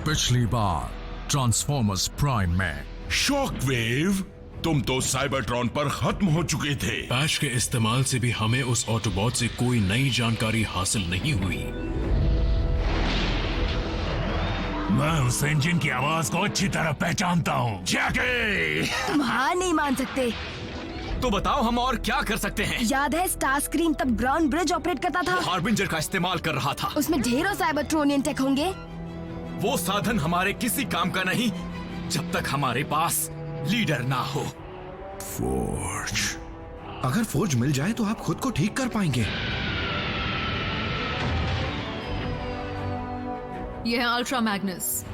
पिछली बार transformers prime में shockwave, तुम तो साइबरट्रॉन पर खत्म हो चुके थे। पैच के इस्तेमाल से भी हमें उस ऑटोबॉट से कोई नई जानकारी हासिल नहीं हुई। मैं उस इंजन की आवाज को अच्छी तरह पहचानता हूँ। जैकी! तुम हार नहीं मान सकते। तो बताओ हम और क्या कर सकते हैं? याद है स्टार स्क्रीन तब ग्राउंड ब्रिज ऑपरेट करता था? हार्बिंजर का इस्तेमाल कर रहा था। उसमें ढेरों साइबरट्रोनियन टेक होंगे। वो साधन हमारे किसी काम का नहीं जब तक हमारे पास लीडर ना हो। फोर्ज। अगर फोर्ज मिल जाए तो आप खुद को ठीक कर पाएंगे। यह है अल्ट्रा मैग्नस।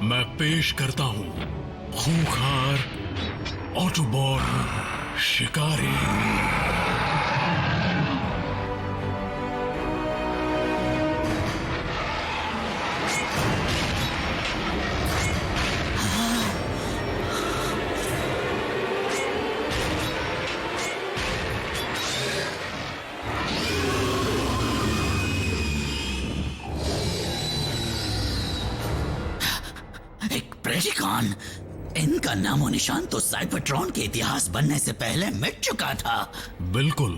मैं पेश करता हूँ खूंखार ऑटोबॉट शिकारी। प्रेडिकॉन, इनका नामो निशान तो साइबरट्रॉन के इतिहास बनने से पहले मिट चुका था। बिल्कुल,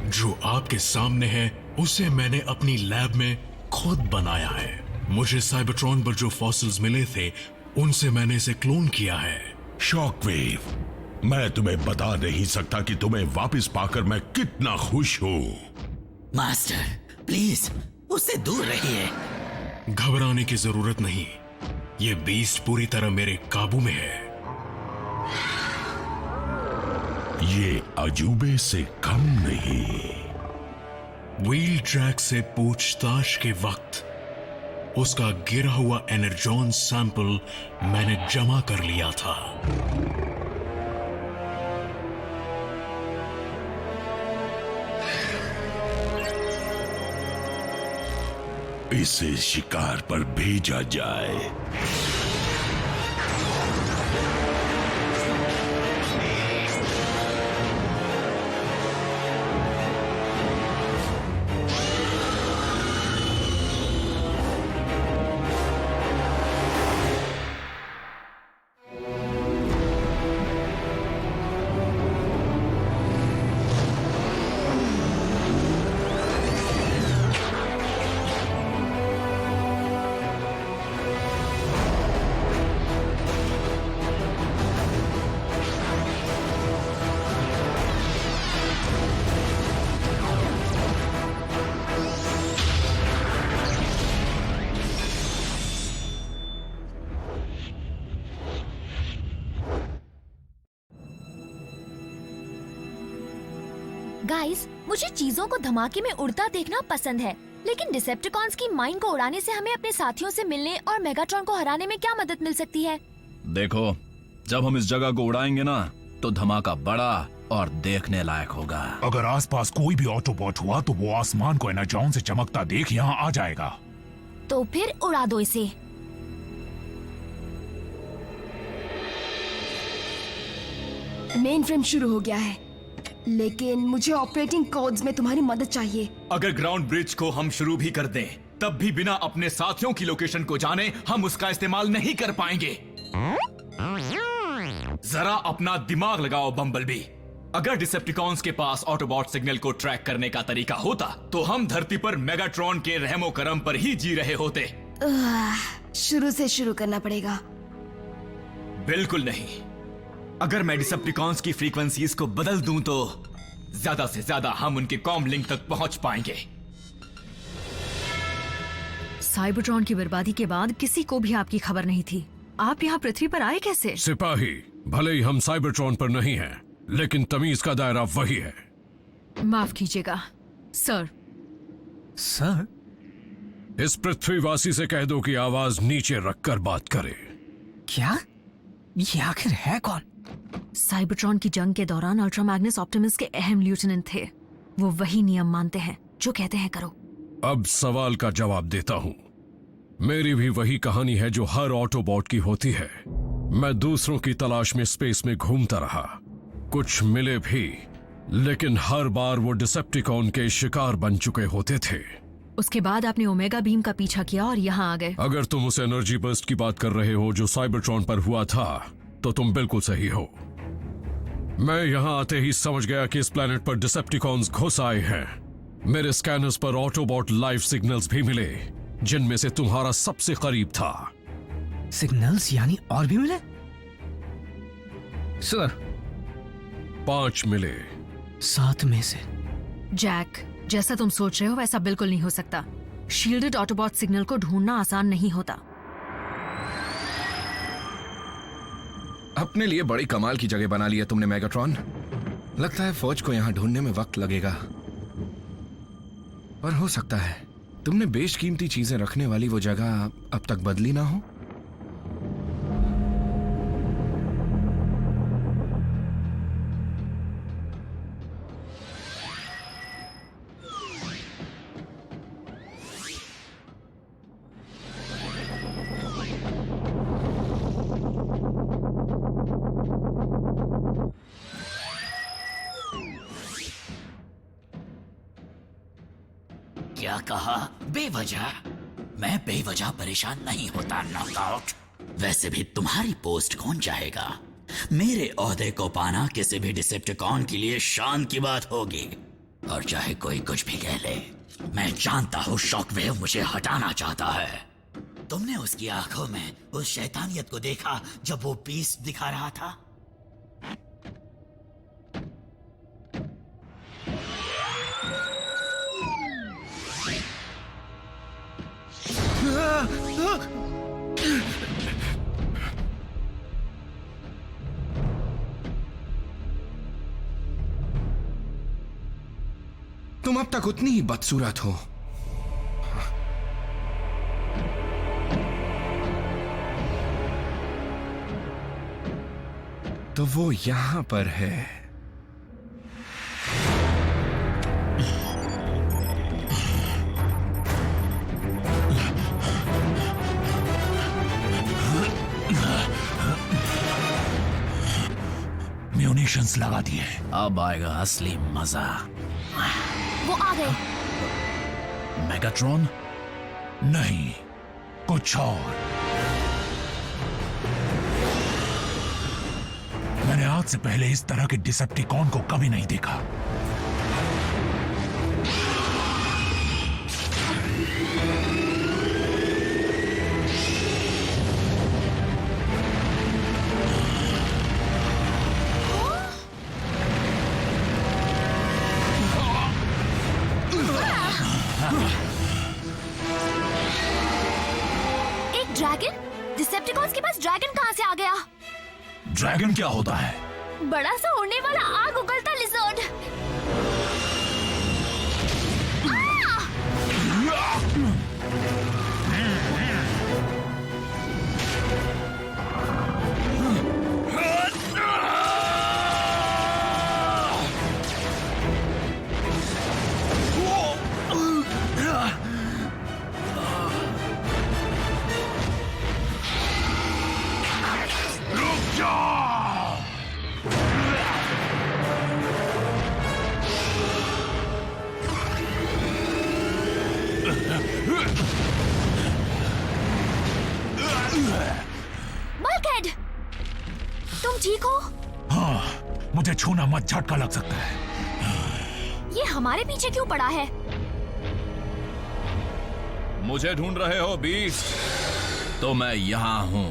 जो आपके सामने है उसे मैंने अपनी लैब में खुद बनाया है। मुझे साइबरट्रॉन पर जो फॉसिल्स मिले थे उनसे मैंने इसे क्लोन किया है। शॉकवेव, मैं तुम्हें बता नहीं सकता कि तुम्हें वापस पाकर मैं कितना खुश हूँ। मास्टर, प्लीज उससे दूर रहिए। घबराने की जरूरत नहीं, ये बीस्ट पूरी तरह मेरे काबू में है। ये अजूबे से कम नहीं। व्हील ट्रैक से पूछताछ के वक्त उसका गिरा हुआ एनर्जॉन सैंपल मैंने जमा कर लिया था। इसे शिकार पर भेजा जाए। गाइस, मुझे चीजों को धमाके में उड़ता देखना पसंद है, लेकिन डिसेप्टिकॉन्स की माइन को उड़ाने से हमें अपने साथियों से मिलने और मेगाट्रॉन को हराने में क्या मदद मिल सकती है? देखो, जब हम इस जगह को उड़ाएंगे ना, तो धमाका बड़ा और देखने लायक होगा। अगर आसपास कोई भी ऑटोबॉट हुआ तो वो आसमान को एनर्जॉन से चमकता देख यहाँ आ जाएगा। तो फिर उड़ा दो इसे। मेन फ्रेम शुरू हो गया है, लेकिन मुझे ऑपरेटिंग कोड्स में तुम्हारी मदद चाहिए। अगर ग्राउंड ब्रिज को हम शुरू भी कर दें, तब भी बिना अपने साथियों की लोकेशन को जाने हम उसका इस्तेमाल नहीं कर पाएंगे। जरा अपना दिमाग लगाओ बम्बलबी। अगर डिसेप्टिकॉन्स के पास ऑटोबॉट सिग्नल को ट्रैक करने का तरीका होता, तो हम धरती पर मेगाट्रॉन के रहमो करम पर ही जी रहे होते। शुरू से शुरू करना पड़ेगा। बिल्कुल नहीं। अगर मैं डिसेप्टिकॉन्स की फ्रीक्वेंसीज को बदल दूं तो ज्यादा से ज्यादा हम उनके कॉम लिंक तक पहुंच पाएंगे। साइबरट्रॉन की बर्बादी के बाद किसी को भी आपकी खबर नहीं थी। आप यहाँ पृथ्वी पर आए कैसे? सिपाही, भले ही हम साइबरट्रॉन पर नहीं हैं, लेकिन तमीज का दायरा वही है। माफ कीजिएगा सर। सर? इस पृथ्वीवासी से कह दो कि आवाज नीचे रखकर बात करे। क्या? ये आखिर है कौन? साइबरट्रॉन की जंग के दौरान अल्ट्रा मैग्नस ऑप्टिमस के अहम लेफ्टिनेंट थे। वो वही नियम मानते हैं जो कहते हैं करो। अब सवाल का जवाब देता हूँ। मेरी भी वही कहानी है जो हर ऑटोबॉट की होती है। मैं दूसरों की तलाश में स्पेस में घूमता रहा, कुछ मिले भी, लेकिन हर बार वो डिसेप्टिकॉन के शिकार बन चुके होते थे। उसके बाद आपने ओमेगा बीम का पीछा किया और यहाँ आ गए। अगर तुम उस एनर्जी बर्स्ट की बात कर रहे हो जो साइबरट्रॉन पर हुआ था, तो तुम बिल्कुल सही हो। मैं यहाँ आते ही समझ गया कि इस प्लेनेट पर डिसेप्टिकॉन्स घुस आए हैं। मेरे स्कैनर्स पर ऑटोबॉट लाइफ सिग्नल्स भी मिले, जिनमें से तुम्हारा सबसे करीब था। सिग्नल्स यानी और भी मिले? सर 5 मिले। 7 में से। जैक, जैसा तुम सोच रहे हो वैसा बिल्कुल नहीं हो सकता। शील्डेड ऑटोबॉट सिग्नल को ढूंढना आसान नहीं होता। अपने लिए बड़ी कमाल की जगह बना ली है तुमने मेगाट्रॉन। लगता है फौज को यहाँ ढूंढने में वक्त लगेगा, पर हो सकता है तुमने बेशकीमती चीजें रखने वाली वो जगह अब तक बदली ना हो। क्या कहा? बेवजह? मैं बेवजह परेशान नहीं होता नॉकआउट। वैसे भी तुम्हारी पोस्ट कौन चाहेगा? मेरे ओहदे को पाना किसी भी डिसेप्टिकॉन के लिए शान की बात होगी, और चाहे कोई कुछ भी कह ले, मैं जानता हूँ शॉकवेव मुझे हटाना चाहता है। तुमने उसकी आंखों में उस शैतानियत को देखा जब वो पीस दिखा रहा था? तुम अब तक उतनी ही बदसूरत हो। तो वो यहां पर है। म्यूनिशंस लगा दिए। अब आएगा असली मजा। वो आ गए। मेगाट्रॉन? नहीं, कुछ और। मैंने आज से पहले इस तरह के डिसेप्टिकॉन को कभी नहीं देखा। एक ड्रैगन? डिसेप्टिकॉन्स के पास ड्रैगन कहाँ से आ गया? ड्रैगन क्या होता है? बड़ा सा उड़ने वाला आग उगलता लिजर्ड। बल्कहेड, तुम ठीक हो? हाँ, मुझे छूना मत, झटका लग सकता है। ये हमारे पीछे क्यों पड़ा है? मुझे ढूंढ रहे हो बीस्ट? तो मैं यहां हूं।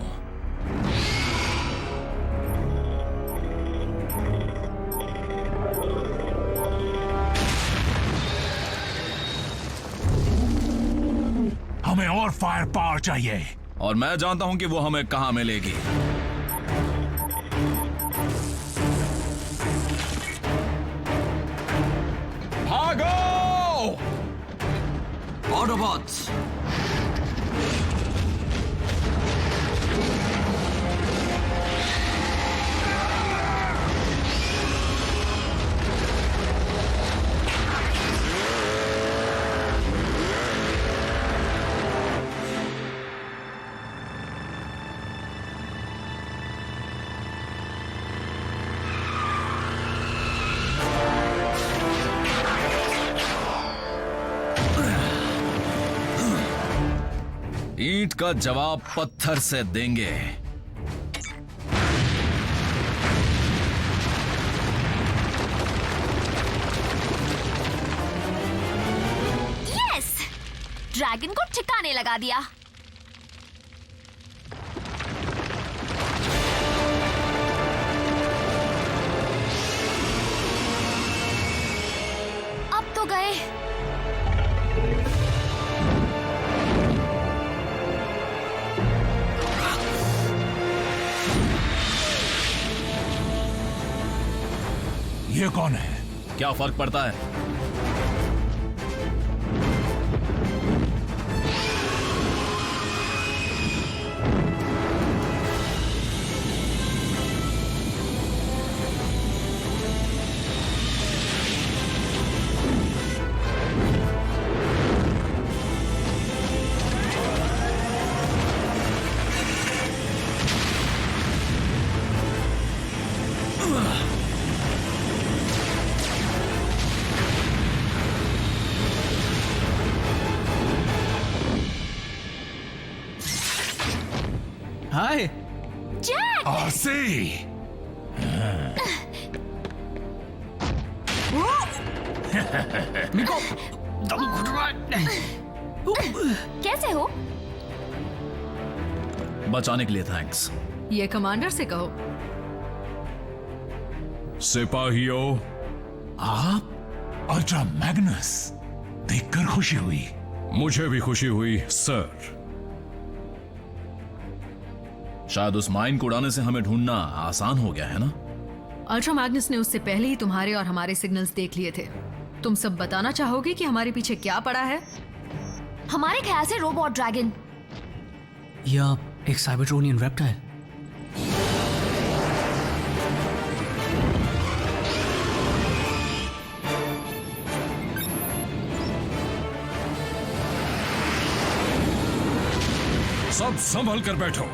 हमें और फायर पावर चाहिए। और मैं जानता हूं कि वो हमें कहां मिलेगी। भागो ऑटोबॉट्स! ईंट का जवाब पत्थर से देंगे। यस! ड्रैगन को ठिकाने लगा दिया। अब तो गए। ये कौन है? क्या फर्क पड़ता है? हाय जैक! आरसी! मेरे को दम घुट रहा है। कैसे हो? बचाने के लिए थैंक्स। ये कमांडर से कहो। सिपाहियों, आप अल्ट्रा मैग्नस देखकर खुशी हुई। मुझे भी खुशी हुई सर। शायद उस माइन को उड़ाने से हमें ढूंढना आसान हो गया है ना? अल्ट्रा मैग्नस ने उससे पहले ही तुम्हारे और हमारे सिग्नल्स देख लिए थे। तुम सब बताना चाहोगे कि हमारे पीछे क्या पड़ा है? हमारे ख्याल से रोबोट ड्रैगन। या एक साइबरट्रोनियन रेप्टाइल। सब संभल कर बैठो।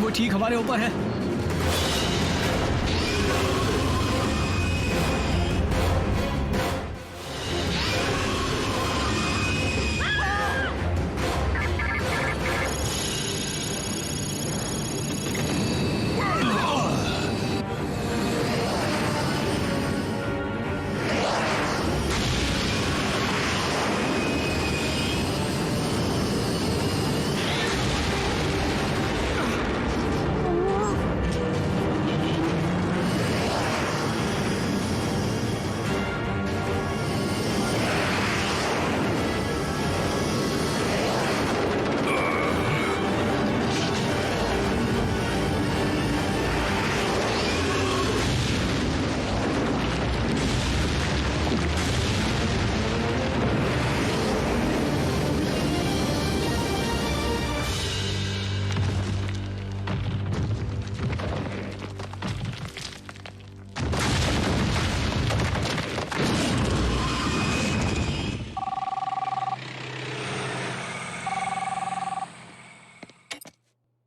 वो ठीक हमारे ऊपर है।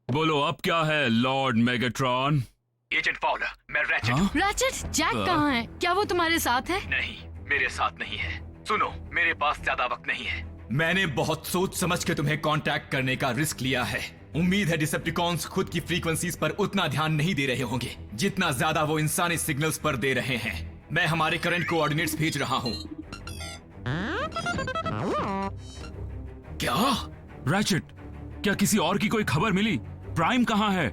बोलो अब क्या है लॉर्ड मेगाट्रॉन? एजेंट फाउलर, मैं रैचेट। रैचेट, जैक कहाँ है? क्या वो तुम्हारे साथ है? नहीं, मेरे साथ नहीं है। सुनो, मेरे पास ज्यादा वक्त नहीं है। मैंने बहुत सोच समझ के तुम्हें कांटेक्ट करने का रिस्क लिया है। उम्मीद है डिसेप्टिकॉन्स खुद की फ्रीक्वेंसीज पर उतना ध्यान नहीं दे रहे होंगे जितना ज्यादा वो इंसानी सिग्नल्स पर दे रहे हैं। मैं हमारे करंट कोऑर्डिनेट्स भेज रहा हूँ। क्या? रैचेट, क्या किसी और की कोई खबर मिली? प्राइम कहाँ है?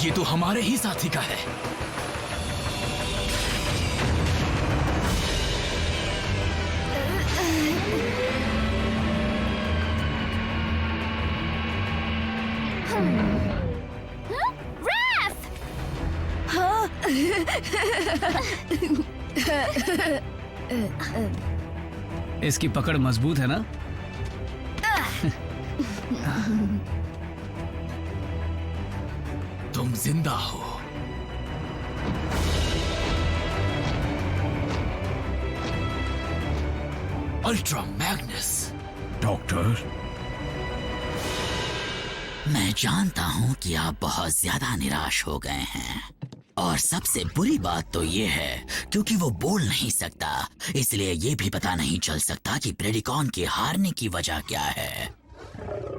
ये तो हमारे ही साथी का है। इसकी पकड़ मजबूत है ना? तुम जिंदा हो। Ultra Magnus. डॉक्टर, मैं जानता हूं कि आप बहुत ज्यादा निराश हो गए हैं, और सबसे बुरी बात तो ये है क्योंकि वो बोल नहीं सकता, इसलिए ये भी पता नहीं चल सकता कि प्रेडिकॉन के हारने की वजह क्या है।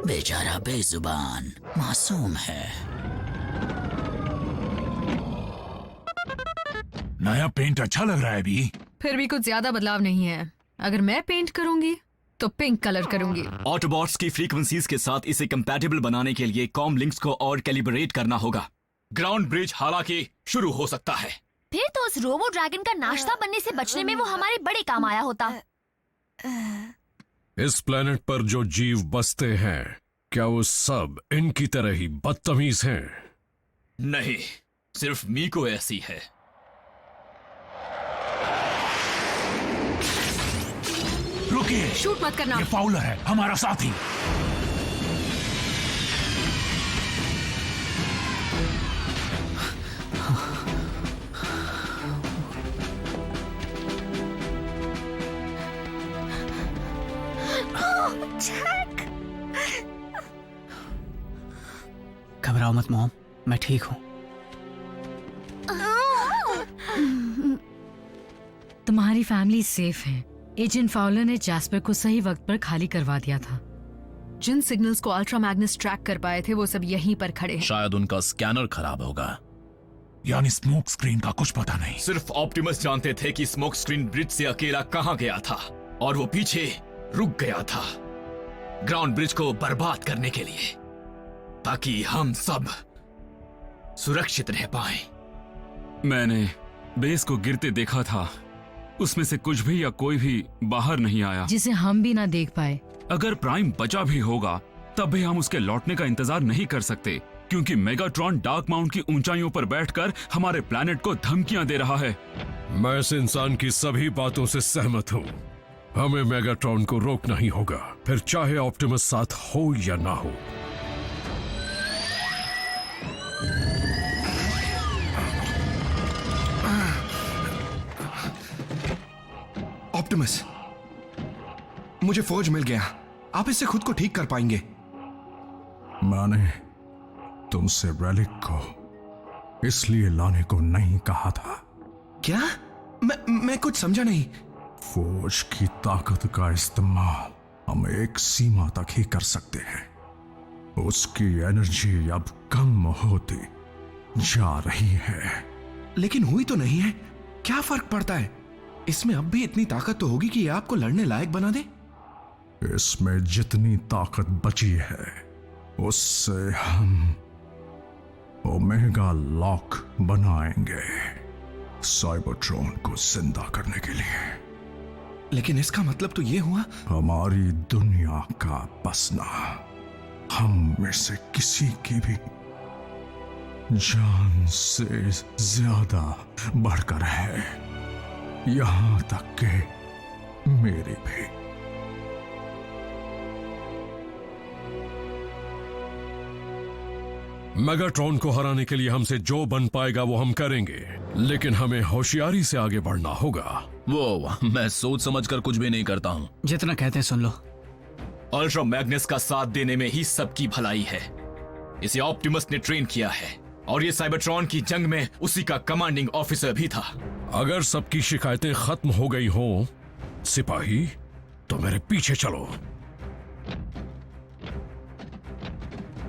बेचारा बेजुबान मासूम है। नया पेंट अच्छा लग रहा है अभी। फिर भी कुछ ज्यादा बदलाव नहीं है। अगर मैं पेंट करूंगी तो पिंक कलर करूंगी। ऑटोबॉट्स की फ्रीक्वेंसीज के साथ इसे कंपैटिबल बनाने के लिए कॉम लिंक्स को और कैलिब्रेट करना होगा। ग्राउंड ब्रिज हालांकि शुरू हो सकता है। फिर तो उस रोबो ड्रैगन का नाश्ता बनने से बचने में वो हमारे बड़े काम आया होता। इस प्लेनेट पर जो जीव बसते हैं, क्या वो सब इनकी तरह ही बदतमीज हैं? नहीं, सिर्फ मीको ऐसी है। रुकिए, शूट मत करना। ये फाउलर है, हमारा साथी। घबराओ मत मॉम, मैं ठीक हूं। तुम्हारी फैमिली सेफ है। एजेंट फाउलर ने जैस्पर को सही वक्त पर खाली करवा दिया था। जिन सिग्नल्स को अल्ट्रा मैग्नस ट्रैक कर पाए थे वो सब यहीं पर खड़े हैं। शायद उनका स्कैनर खराब होगा। यानी स्मोक स्क्रीन का कुछ पता नहीं। सिर्फ ऑप्टिमस जानते थे कि स्मोक स्क्रीन ब्रिज से अकेला कहां गया था, और वो पीछे रुक गया था ग्राउंड ब्रिज को बर्बाद करने के लिए, ताकि हम सब सुरक्षित रह पाए। मैंने बेस को गिरते देखा था, उसमें से कुछ भी या कोई भी बाहर नहीं आया, जिसे हम भी ना देख पाए। अगर प्राइम बचा भी होगा तब भी हम उसके लौटने का इंतजार नहीं कर सकते, क्योंकि मेगाट्रॉन डार्क माउंट की ऊंचाइयों पर बैठकर हमारे प्लेनेट को धमकियां दे रहा है। मैं इस इंसान की सभी बातों से सहमत हूँ। हमें मेगाट्रॉन को रोकना ही होगा, फिर चाहे ऑप्टिमस साथ हो या ना हो। ऑप्टिमस, मुझे फौज मिल गया। आप इससे खुद को ठीक कर पाएंगे। मैंने तुमसे रेलिक को इसलिए लाने को नहीं कहा था। क्या? मैं कुछ समझा नहीं। फौज की ताकत का इस्तेमाल हम एक सीमा तक ही कर सकते हैं। उसकी एनर्जी अब कम होती जा रही है। लेकिन हुई तो नहीं है। क्या फर्क पड़ता है? इसमें अब भी इतनी ताकत तो होगी कि ये आपको लड़ने लायक बना दे। इसमें जितनी ताकत बची है उससे हम ओमेगा लॉक बनाएंगे, साइबरट्रॉन को जिंदा करने के लिए। लेकिन इसका मतलब तो ये हुआ हमारी दुनिया का बसना हम में से किसी की भी जान से ज्यादा बढ़कर है, यहां तक कि मेरी भी। मेगाट्रॉन को हराने के लिए हमसे जो बन पाएगा वो हम करेंगे, लेकिन हमें होशियारी से आगे बढ़ना होगा। वो मैं सोच समझ कर कुछ भी नहीं करता हूँ। जितना कहते हैं सुन लो। अल्ट्रा मैग्नस का साथ देने में ही सबकी भलाई है। इसे ऑप्टिमस ने ट्रेन किया है और ये साइबरट्रॉन की जंग में उसी का कमांडिंग ऑफिसर भी था। अगर सबकी शिकायतें खत्म हो गई हों, सिपाही, तो मेरे पीछे चलो।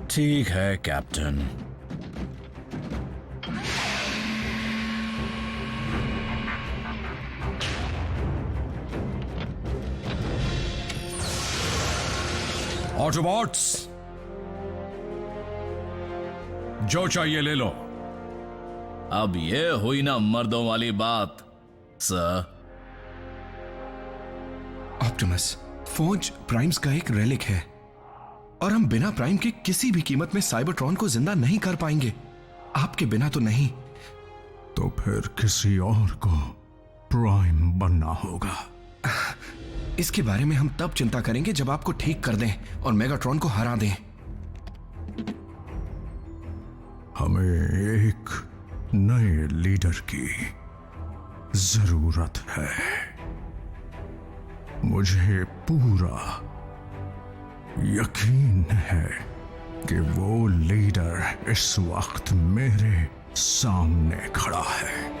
ठीक है कैप्टन। ऑटोबॉट्स, जो चाहिए ले लो। अब ये हुई ना मर्दों वाली बात, सर। ऑप्टिमस, फौज प्राइम्स का एक रेलिक है और हम बिना प्राइम के किसी भी कीमत में साइबरट्रॉन को जिंदा नहीं कर पाएंगे। आपके बिना तो नहीं। तो फिर किसी और को प्राइम बनना होगा। इसके बारे में हम तब चिंता करेंगे जब आपको ठीक कर दें और मेगाट्रॉन को हरा दें। हमें एक नए लीडर की जरूरत है। मुझे पूरा यकीन है कि वो लीडर इस वक्त मेरे सामने खड़ा है।